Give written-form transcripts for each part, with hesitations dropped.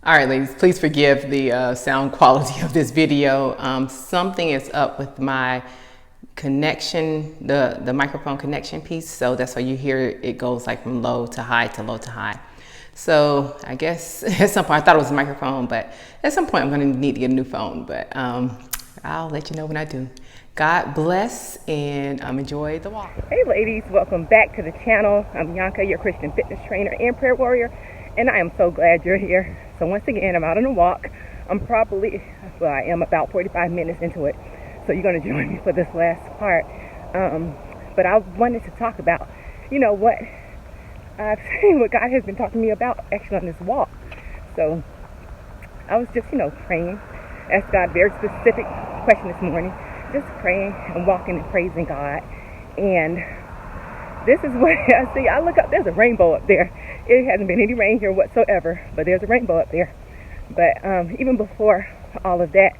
All right, ladies, please forgive the sound quality of this video. Something is up with my connection, the microphone connection piece. So that's why you hear it goes like from low to high to low to high. So I guess at some point, I thought it was a microphone, but at some point I'm gonna need to get a new phone, but I'll let you know when I do. God bless and enjoy the walk. Hey ladies, welcome back to the channel. I'm Yanka, your Christian fitness trainer and prayer warrior, and I am so glad you're here. So once again, I'm out on a walk. I am about 45 minutes into it. So you're gonna join me for this last part. But I wanted to talk about, what I've seen, what God has been talking to me about actually on this walk. So I was just, praying, asked God a very specific question this morning, just praying and walking and praising God. And this is what I see. I look up, there's a rainbow up there. It hasn't been any rain here whatsoever, but there's a rainbow up there. But even before all of that,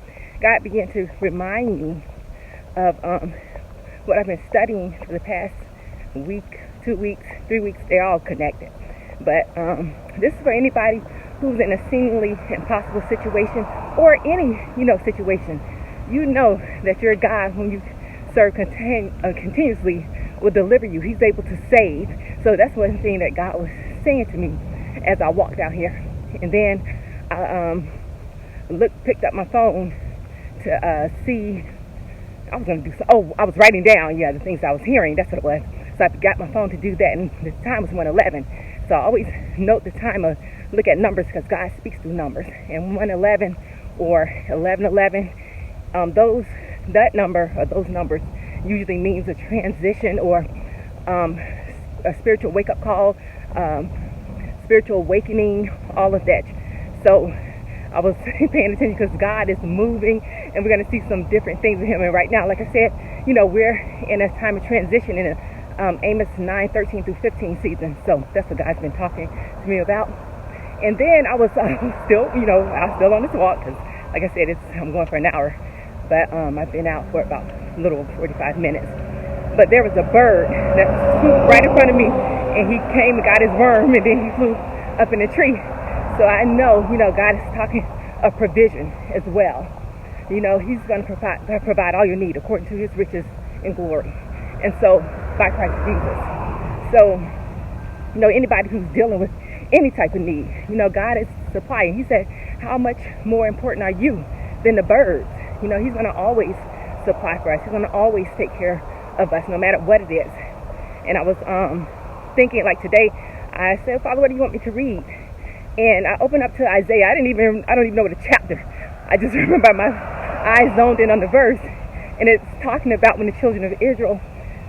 God began to remind me of what I've been studying for the past week, 2 weeks, 3 weeks. They're all connected. But this is for anybody who's in a seemingly impossible situation or any, situation. You know that your God, whom you serve continuously, will deliver you. He's able to save. So that's one thing that God was saying to me as I walked out here. And then I picked up my phone to see. I was writing down, the things I was hearing. That's what it was. So I got my phone to do that, and the time was 1:11. So I always note the time, look at numbers, because God speaks through numbers. And 1:11 or 11:11, that number or those numbers usually means a transition or a spiritual wake-up call, spiritual awakening, all of that. So I was paying attention because God is moving, and we're going to see some different things with Him. And right now, like I said, we're in a time of transition in Amos 9:13 through 15 season. So that's what God's been talking to me about. And then I was still, I was still on this walk because, like I said, I'm going for an hour. But I've been out for about a little over 45 minutes. But there was a bird that flew right in front of me, and he came and got his worm, and then he flew up in a tree. So I know, God is talking of provision as well. He's going to provide all your need according to His riches and glory. And so, by Christ Jesus. So, anybody who's dealing with any type of need, God is supplying. He said, how much more important are you than the birds? He's going to always supply for us. He's going to always take care of us, no matter what it is. And I was thinking, like today, I said, Father, what do you want me to read? And I opened up to Isaiah. I don't even know the chapter. I just remember my eyes zoned in on the verse, and it's talking about when the children of Israel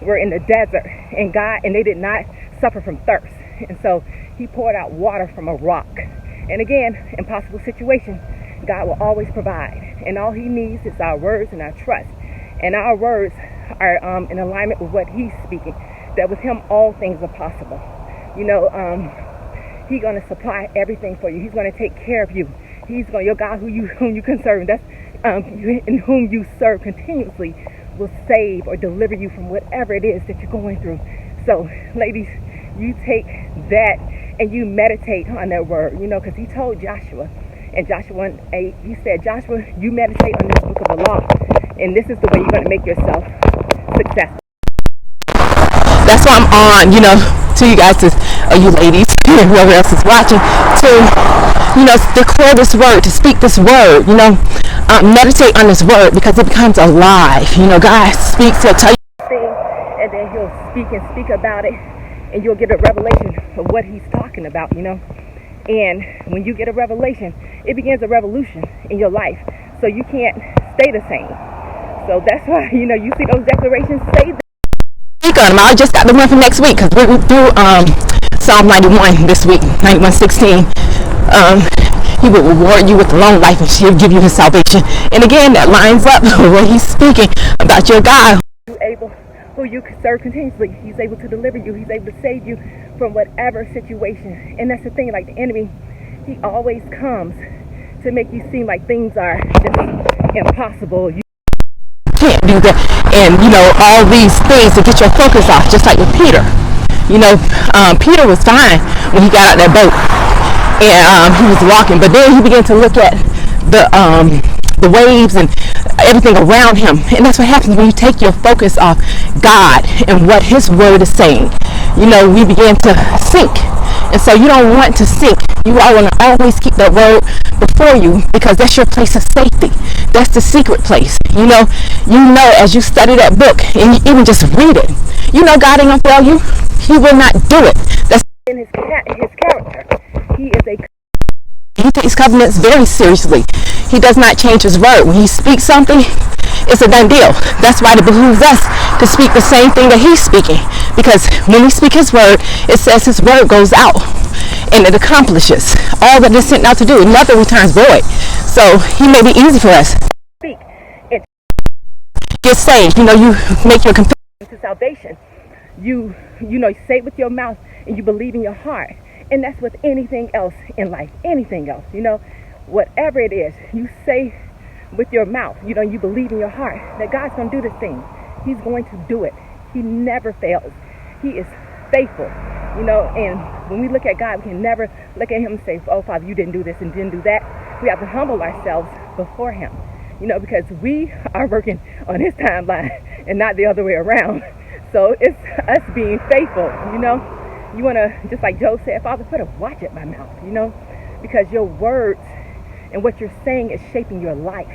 were in the desert, and they did not suffer from thirst. And so He poured out water from a rock. And again, impossible situation, God will always provide. And all He needs is our words and our trust. And our words are in alignment with what He's speaking, that with Him all things are possible. He's going to supply everything for you. He's going to take care of you. Your God whom you can serve, that's in whom you serve continuously, will save or deliver you from whatever it is that you're going through. So, ladies, you take that and you meditate on that word, because He told Joshua in Joshua 1:8, He said, Joshua, you meditate on this book of the law, and this is the way you're going to make yourself successful. That's why I'm on, to you guys, you ladies, whoever else is watching, to, declare this word, to speak this word, meditate on this word, because it becomes alive. God speaks, He'll tell you thing, and then He'll speak about it, and you'll get a revelation of what He's talking about, And when you get a revelation, it begins a revolution in your life. So you can't stay the same. So that's why, you see those declarations, say them. I just got the one for next week, because we're through Psalm 91 this week, 91:16. He will reward you with a long life, and He'll give you His salvation. And again, that lines up with what He's speaking about your God. Who you serve continuously. He's able to deliver you. He's able to save you from whatever situation. And that's the thing, like the enemy, he always comes to make you seem like things are just impossible. You can't do that. And, all these things to get your focus off, just like with Peter. Peter was fine when he got out that boat. and he was walking, but then he began to look at the waves and everything around him. And that's what happens when you take your focus off God and what his word is saying. You know, we begin to sink. And so you don't want to sink. You want to always keep that word before you, because that's your place of safety. That's the secret place. You know as you study that book and you even just read it, you know God ain't gonna fail you. He will not do it. That's in his character. He takes covenants very seriously. He does not change his word. When he speaks something, it's a done deal. That's why it behooves us to speak the same thing that he's speaking. Because when we speak his word, it says his word goes out and it accomplishes all that it's sent out to do. Nothing returns void. So he made it easy for us. Speak and get saved. You know, you make your confession to salvation. You say it with your mouth and you believe in your heart. And that's with anything else in life. Anything else, whatever it is, you say with your mouth, you believe in your heart that God's going to do this thing. He's going to do it. He never fails. He is faithful, and when we look at God, we can never look at him and say, oh, Father, you didn't do this and didn't do that. We have to humble ourselves before him, because we are working on his timeline and not the other way around. So it's us being faithful, You want to, just like Job said, Father, put a watch at my mouth, because your words and what you're saying is shaping your life.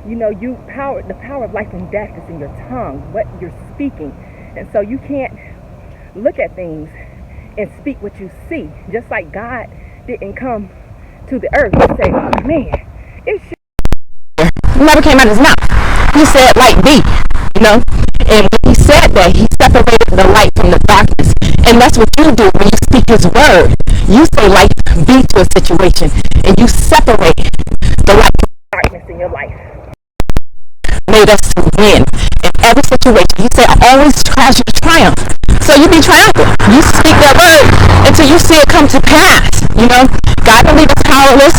The power of life and death is in your tongue, what you're speaking. And so you can't look at things and speak what you see. Just like God didn't come to the earth and say, oh, man, it never came out of his mouth. He said, light be, And when he said that, he separated the light from the darkness. And that's what you do when you speak his word. You say light be to a situation, and you separate the light from the darkness in your life. Made us to win in every situation. He said, I always cause you to triumph. So you be triumphant. You speak that word until you see it come to pass. God don't leave us powerless.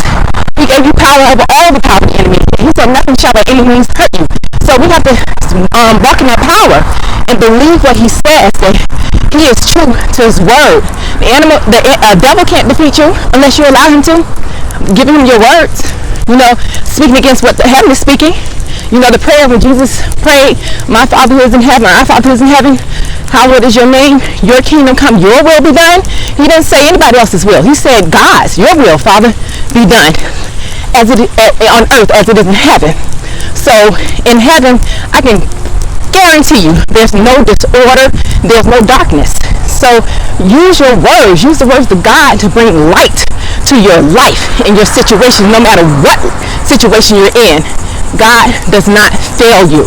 He gave you power over all the power of the enemy. He said, nothing shall by any means hurt you. So we have to walk in that power and believe what he says, that he is true to his word. The devil can't defeat you unless you allow him to. Give him your words. Speaking against what the heaven is speaking. The prayer when Jesus prayed, my Father who is in heaven, our Father who is in heaven, hallowed is your name, your kingdom come, your will be done. He didn't say anybody else's will. He said, God's, your will, Father, be done as it on earth as it is in heaven. So in heaven, I can guarantee you there's no disorder, there's no darkness. So use your words, use the words of God to bring light to your life and your situation, no matter what situation you're in. God does not fail you.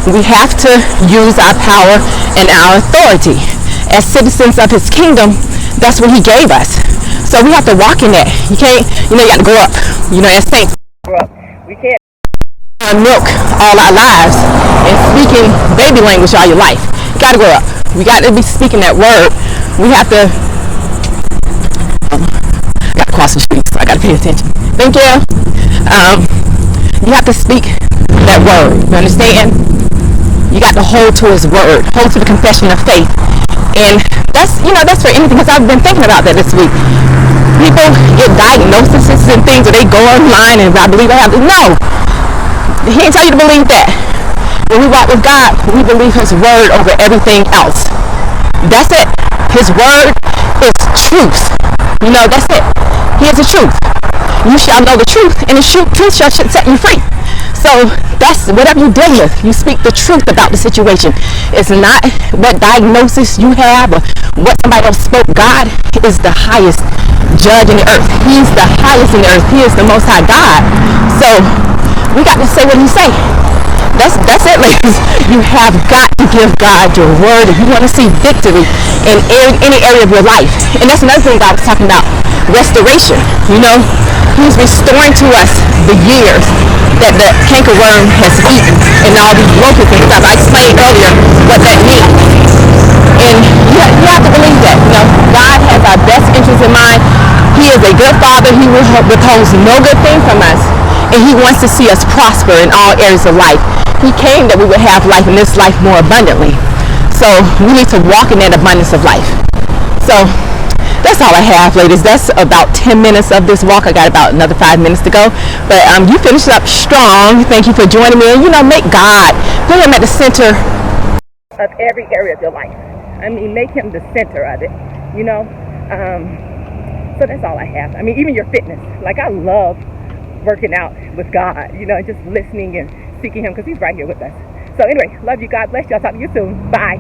We have to use our power and our authority. As citizens of his kingdom, that's what he gave us. So we have to walk in that. You can't, you got to grow up. As saints, we can't milk all our lives and speaking baby language all your life. You got to grow up. We got to be speaking that word. We have to got to cross the street, so I got to pay attention. Thank you. You have to speak that word. You understand? You got to hold to his word. Hold to the confession of faith. And that's for anything, because I've been thinking about that this week. People get diagnoses and things, or they go online and I believe I have to. No. He ain't tell you to believe that. When we walk with God, we believe his word over everything else. That's it. His word is truth. That's it. He is the truth. You shall know the truth, and the truth shall set you free. So that's whatever you deal with. You speak the truth about the situation. It's not what diagnosis you have or what somebody else spoke. God is the highest judge in the earth. He's the highest in the earth. He is the most high God. So we got to say what he say. That's it, ladies. You have got to give God your word if you want to see victory in any area of your life. And that's another thing God was talking about, restoration. He's restoring to us the years that the cankerworm has eaten and all these locusts and stuff. I explained earlier what that means. And you have to believe that. God has our best interests in mind. He is a good father. He withholds no good thing from us. And he wants to see us prosper in all areas of life. He came that we would have life in this life more abundantly. So we need to walk in that abundance of life. So that's all I have, ladies. That's about 10 minutes of this walk. I got about another 5 minutes to go. But you finished up strong. Thank you for joining me. And, you know, make God, put him at the center of every area of your life. I mean, make him the center of it, you know. So that's all I have. I mean, even your fitness. Like, I love working out with God, you know, just listening and seeking him because he's right here with us. So anyway, love you. God bless you. I'll talk to you soon. Bye.